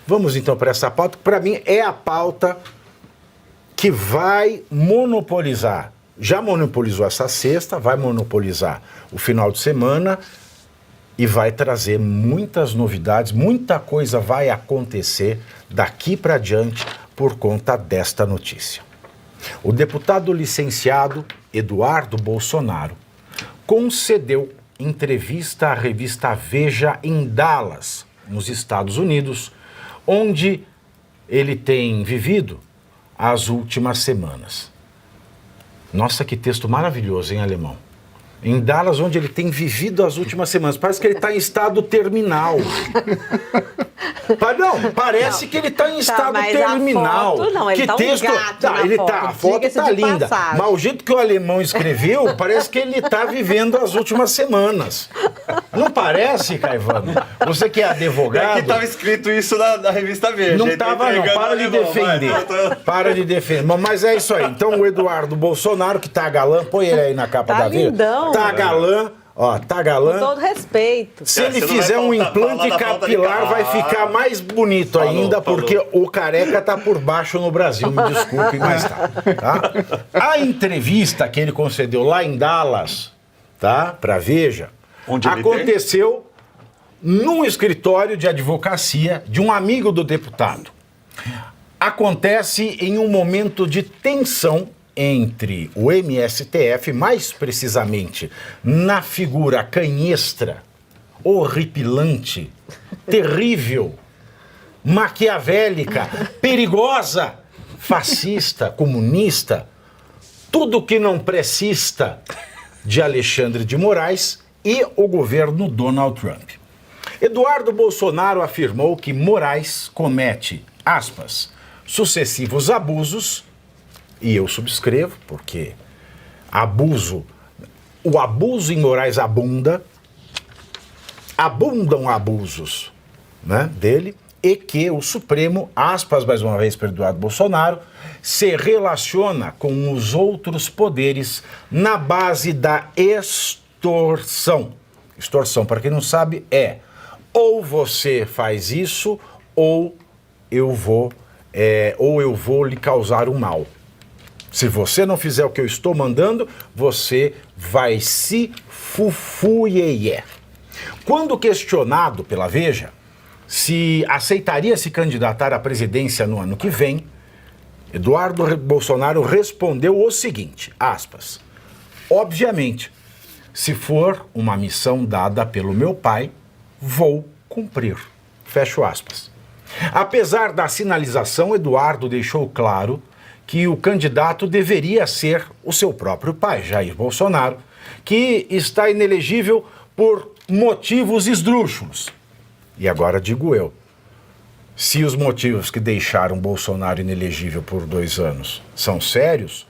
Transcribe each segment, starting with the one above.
Vamos então para essa pauta, que para mim é a pauta que vai monopolizar. Já monopolizou essa sexta, vai monopolizar o final de semana e vai trazer muitas novidades, muita coisa vai acontecer daqui para diante por conta desta notícia. O deputado licenciado Eduardo Bolsonaro concedeu entrevista à revista Veja em Dallas, nos Estados Unidos, onde ele tem vivido as últimas semanas. Nossa, que texto maravilhoso, hein, alemão? Em Dallas, onde ele tem vivido as últimas semanas. Parece que ele está em estado terminal. Não, parece que ele está em estado terminal. A foto, não, ele que tá texto... um gato na foto. A foto está linda. Passagem. Mas o jeito que o alemão escreveu, parece que ele está vivendo as últimas semanas. Não parece, Caivano? Você que é advogado... É que estava escrito isso na revista Veja. Não estava, não. Para de defender. Para de defender. Mas é isso aí. Então, o Eduardo Bolsonaro, que tá galã, põe ele aí na capa da Veja. Lindão. Tá galã, ó, tá galã. Com todo respeito. Se ele fizer um implante capilar, vai ficar mais bonito ainda, porque o careca tá por baixo no Brasil. Me desculpe, mas tá. A entrevista que ele concedeu lá em Dallas, tá? Pra Veja, onde aconteceu num escritório de advocacia de um amigo do deputado. Acontece em um momento de tensão entre o MSTF, mais precisamente na figura canhestra, horripilante, terrível, maquiavélica, perigosa, fascista, comunista, tudo que não precista de Alexandre de Moraes e o governo Donald Trump. Eduardo Bolsonaro afirmou que Moraes comete, aspas, sucessivos abusos. E eu subscrevo, porque o abuso em Moraes abundam abusos, né, dele, e que o Supremo, aspas mais uma vez para Eduardo Bolsonaro, se relaciona com os outros poderes na base da extorsão. Extorsão, para quem não sabe, é ou você faz isso, ou eu vou lhe causar um mal. Se você não fizer o que eu estou mandando, você vai se fufuiê. Quando questionado pela Veja se aceitaria se candidatar à presidência no ano que vem, Eduardo Bolsonaro respondeu o seguinte, aspas, obviamente, se for uma missão dada pelo meu pai, vou cumprir, fecho aspas. Apesar da sinalização, Eduardo deixou claro que o candidato deveria ser o seu próprio pai, Jair Bolsonaro, que está inelegível por motivos esdrúxulos. E agora digo eu, se os motivos que deixaram Bolsonaro inelegível por 2 anos são sérios,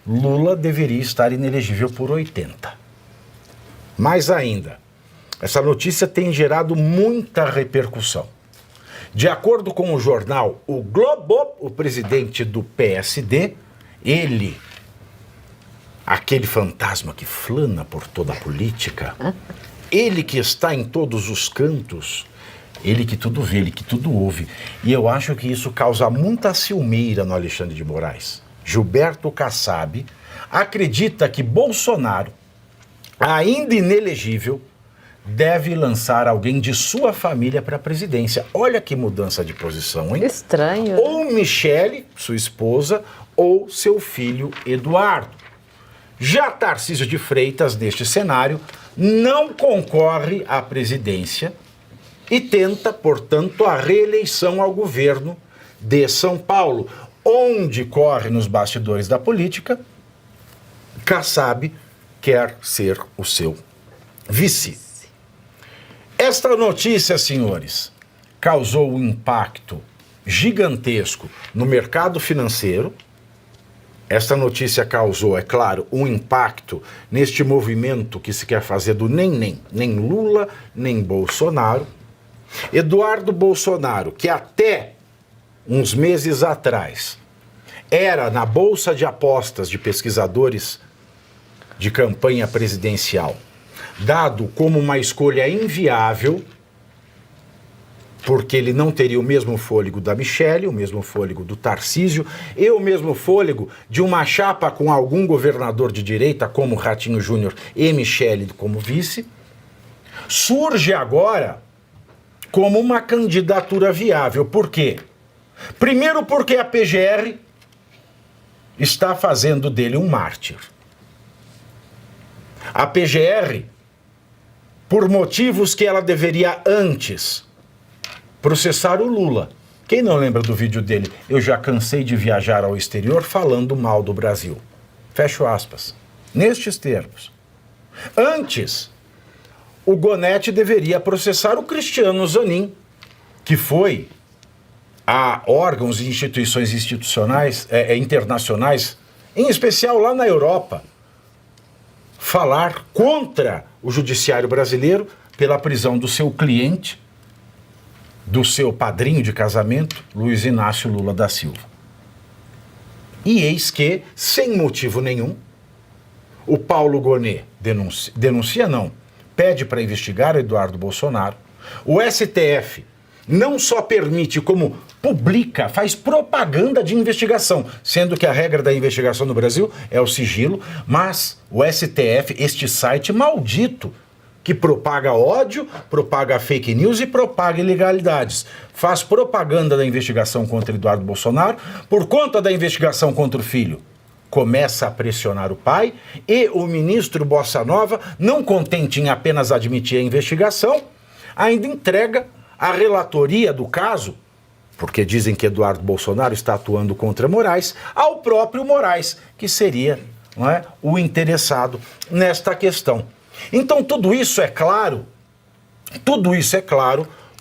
Lula deveria estar inelegível por 80. Mais ainda, essa notícia tem gerado muita repercussão. De acordo com o jornal O Globo, o presidente do PSD, ele, aquele fantasma que flana por toda a política, ele que está em todos os cantos, ele que tudo vê, ele que tudo ouve. E eu acho que isso causa muita ciumeira no Alexandre de Moraes. Gilberto Kassab acredita que Bolsonaro, ainda inelegível, deve lançar alguém de sua família para a presidência. Olha que mudança de posição, hein? Estranho. Ou Michele, sua esposa, ou seu filho Eduardo. Já Tarcísio de Freitas, neste cenário, não concorre à presidência e tenta, portanto, a reeleição ao governo de São Paulo, onde corre nos bastidores da política, Kassab quer ser o seu vice. Esta notícia, senhores, causou um impacto gigantesco no mercado financeiro. Esta notícia causou, é claro, um impacto neste movimento que se quer fazer do nem Lula, nem Bolsonaro. Eduardo Bolsonaro, que até uns meses atrás era na bolsa de apostas de pesquisadores de campanha presidencial, dado como uma escolha inviável, porque ele não teria o mesmo fôlego da Michele, o mesmo fôlego do Tarcísio e o mesmo fôlego de uma chapa com algum governador de direita, como Ratinho Júnior e Michele como vice. Surge agora como uma candidatura viável. Por quê? Primeiro porque a PGR está fazendo dele um mártir. A PGR, por motivos que ela deveria antes processar o Lula. Quem não lembra do vídeo dele? Eu já cansei de viajar ao exterior falando mal do Brasil. Fecho aspas. Nestes termos. Antes, o Gonete deveria processar o Cristiano Zanin, que foi a órgãos e instituições internacionais, em especial lá na Europa, falar contra o judiciário brasileiro pela prisão do seu cliente, do seu padrinho de casamento, Luiz Inácio Lula da Silva. E eis que, sem motivo nenhum, o Paulo Gonet pede para investigar Eduardo Bolsonaro. O STF não só permite, como publica, faz propaganda de investigação, sendo que a regra da investigação no Brasil é o sigilo, mas o STF, este site maldito, que propaga ódio, propaga fake news e propaga ilegalidades, faz propaganda da investigação contra Eduardo Bolsonaro por conta da investigação contra o filho. Começa a pressionar o pai e o ministro Bossa Nova, não contente em apenas admitir a investigação, ainda entrega a relatoria do caso, porque dizem que Eduardo Bolsonaro está atuando contra Moraes, ao próprio Moraes, que seria, não é, o interessado nesta questão. Então tudo isso é claro,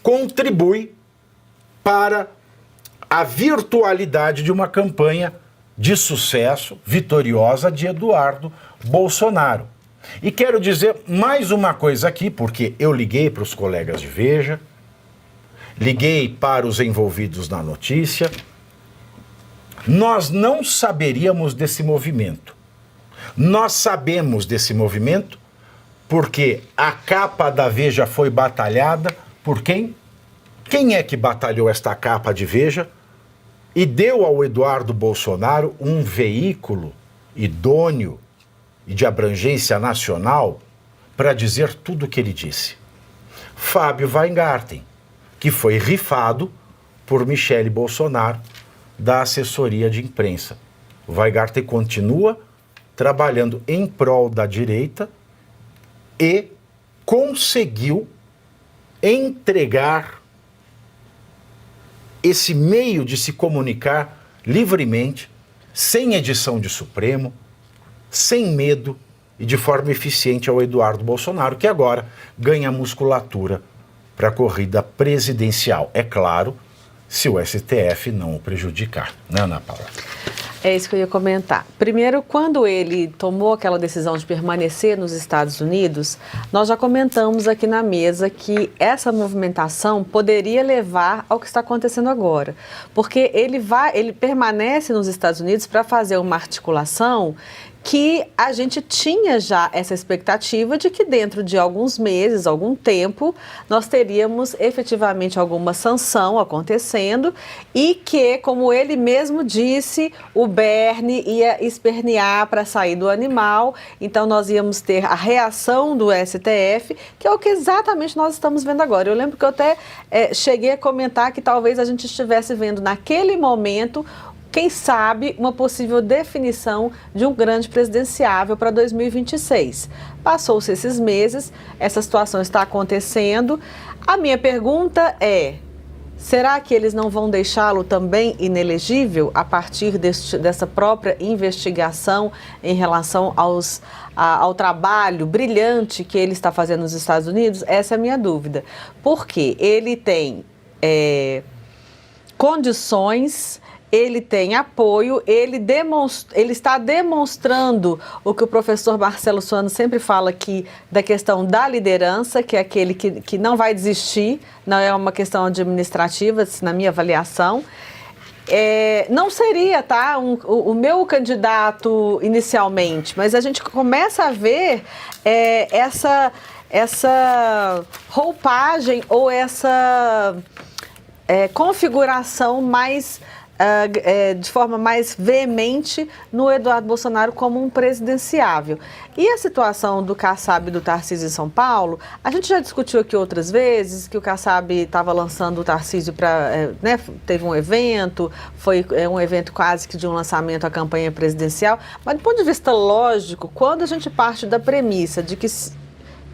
contribui para a virtualidade de uma campanha de sucesso, vitoriosa de Eduardo Bolsonaro. E quero dizer mais uma coisa aqui, porque eu liguei para os colegas de Veja, liguei para os envolvidos na notícia, nós não saberíamos desse movimento. Nós sabemos desse movimento porque a capa da Veja foi batalhada por quem? Quem é que batalhou esta capa de Veja e deu ao Eduardo Bolsonaro um veículo idôneo e de abrangência nacional para dizer tudo o que ele disse? Fábio Weingarten, que foi rifado por Michele Bolsonaro da assessoria de imprensa. O Weingarten continua trabalhando em prol da direita e conseguiu entregar esse meio de se comunicar livremente, sem edição de Supremo, sem medo e de forma eficiente ao Eduardo Bolsonaro, que agora ganha musculatura para a corrida presidencial. É claro, se o STF não o prejudicar. Né, Ana Paula? É isso que eu ia comentar. Primeiro, quando ele tomou aquela decisão de permanecer nos Estados Unidos, nós já comentamos aqui na mesa que essa movimentação poderia levar ao que está acontecendo agora. Porque ele permanece nos Estados Unidos para fazer uma articulação que a gente tinha já essa expectativa de que dentro de alguns meses, algum tempo, nós teríamos efetivamente alguma sanção acontecendo e que, como ele mesmo disse, o Bernie ia espernear para sair do animal, então nós íamos ter a reação do STF, que é o que exatamente nós estamos vendo agora. Eu lembro que eu até cheguei a comentar que talvez a gente estivesse vendo naquele momento, quem sabe, uma possível definição de um grande presidenciável para 2026. Passou-se esses meses, essa situação está acontecendo. A minha pergunta é, será que eles não vão deixá-lo também inelegível a partir dessa própria investigação em relação ao trabalho brilhante que ele está fazendo nos Estados Unidos? Essa é a minha dúvida. Porque ele tem condições, ele tem apoio, ele está demonstrando o que o professor Marcelo Soares sempre fala aqui da questão da liderança, que é aquele que não vai desistir, não é uma questão administrativa, na minha avaliação. Não seria, tá, o meu candidato inicialmente, mas a gente começa a ver essa roupagem ou essa configuração mais, de forma mais veemente no Eduardo Bolsonaro como um presidenciável. E a situação do Kassab e do Tarcísio em São Paulo, a gente já discutiu aqui outras vezes que o Kassab estava lançando o Tarcísio para... teve um evento, foi um evento quase que de um lançamento à campanha presidencial, mas do ponto de vista lógico, quando a gente parte da premissa de que...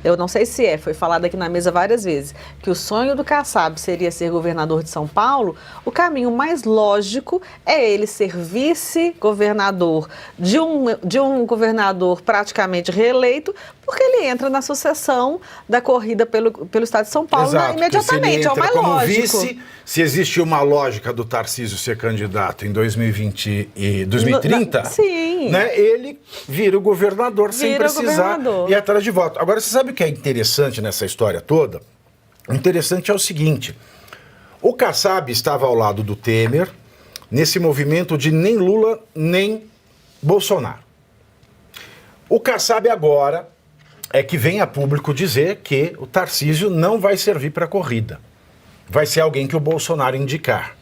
Eu não sei se foi falado aqui na mesa várias vezes, que o sonho do Kassab seria ser governador de São Paulo, o caminho mais lógico é ele ser vice-governador de um governador praticamente reeleito, porque ele entra na sucessão da corrida pelo estado de São Paulo. Exato, imediatamente, é o mais como lógico. Vice, se existe uma lógica do Tarcísio ser candidato em 2020 e 2030, sim. Né, ele vira o governador sem precisar ir atrás de voto. Agora, você sabe o que é interessante nessa história toda? O interessante é o seguinte: o Kassab estava ao lado do Temer nesse movimento de nem Lula nem Bolsonaro. O Kassab agora é que vem a público dizer que o Tarcísio não vai servir para a corrida. Vai ser alguém que o Bolsonaro indicar.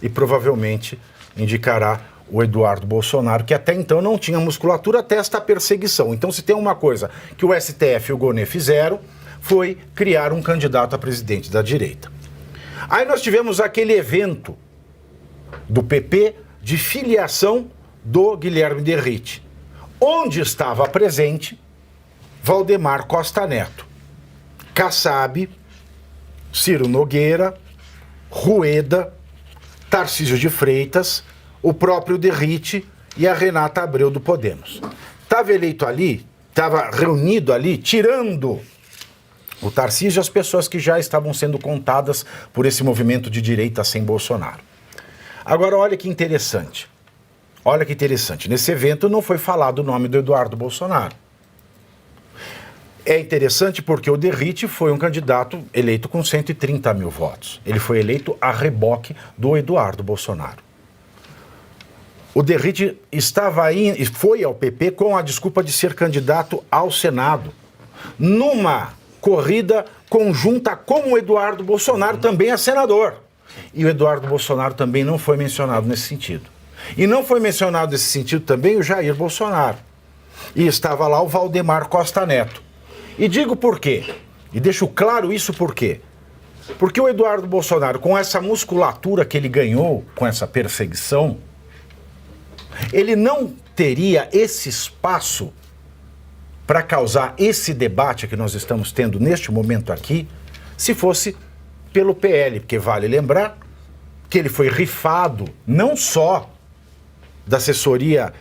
E provavelmente indicará o Eduardo Bolsonaro, que até então não tinha musculatura até esta perseguição. Então, se tem uma coisa que o STF e o Gonê fizeram, foi criar um candidato a presidente da direita. Aí nós tivemos aquele evento do PP de filiação do Guilherme Derrite, onde estava presente Valdemar Costa Neto, Kassab, Ciro Nogueira, Rueda, Tarcísio de Freitas, o próprio Derrite e a Renata Abreu do Podemos. Estava eleito ali, estava reunido ali, tirando o Tarcísio e as pessoas que já estavam sendo contadas por esse movimento de direita sem Bolsonaro. Agora, olha que interessante. Olha que interessante. Nesse evento não foi falado o nome do Eduardo Bolsonaro. É interessante porque o Derrite foi um candidato eleito com 130 mil votos. Ele foi eleito a reboque do Eduardo Bolsonaro. O Derrite foi ao PP com a desculpa de ser candidato ao Senado, numa corrida conjunta com o Eduardo Bolsonaro, também é senador. E o Eduardo Bolsonaro também não foi mencionado nesse sentido. E não foi mencionado nesse sentido também o Jair Bolsonaro. E estava lá o Valdemar Costa Neto. E digo por quê. E deixo claro isso por quê. Porque o Eduardo Bolsonaro, com essa musculatura que ele ganhou com essa perseguição, ele não teria esse espaço para causar esse debate que nós estamos tendo neste momento aqui, se fosse pelo PL, porque vale lembrar que ele foi rifado não só da assessoria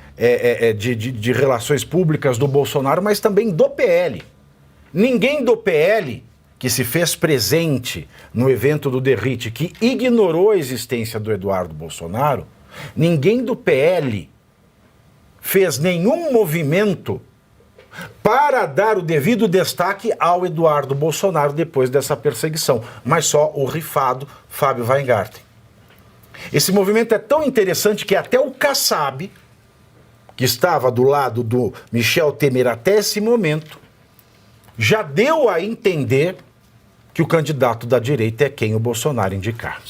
de relações públicas do Bolsonaro, mas também do PL. Ninguém do PL que se fez presente no evento do Derrite, que ignorou a existência do Eduardo Bolsonaro, ninguém do PL fez nenhum movimento para dar o devido destaque ao Eduardo Bolsonaro depois dessa perseguição, mas só o rifado Fábio Weingarten. Esse movimento é tão interessante que até o Kassab, que estava do lado do Michel Temer até esse momento, já deu a entender que o candidato da direita é quem o Bolsonaro indicar.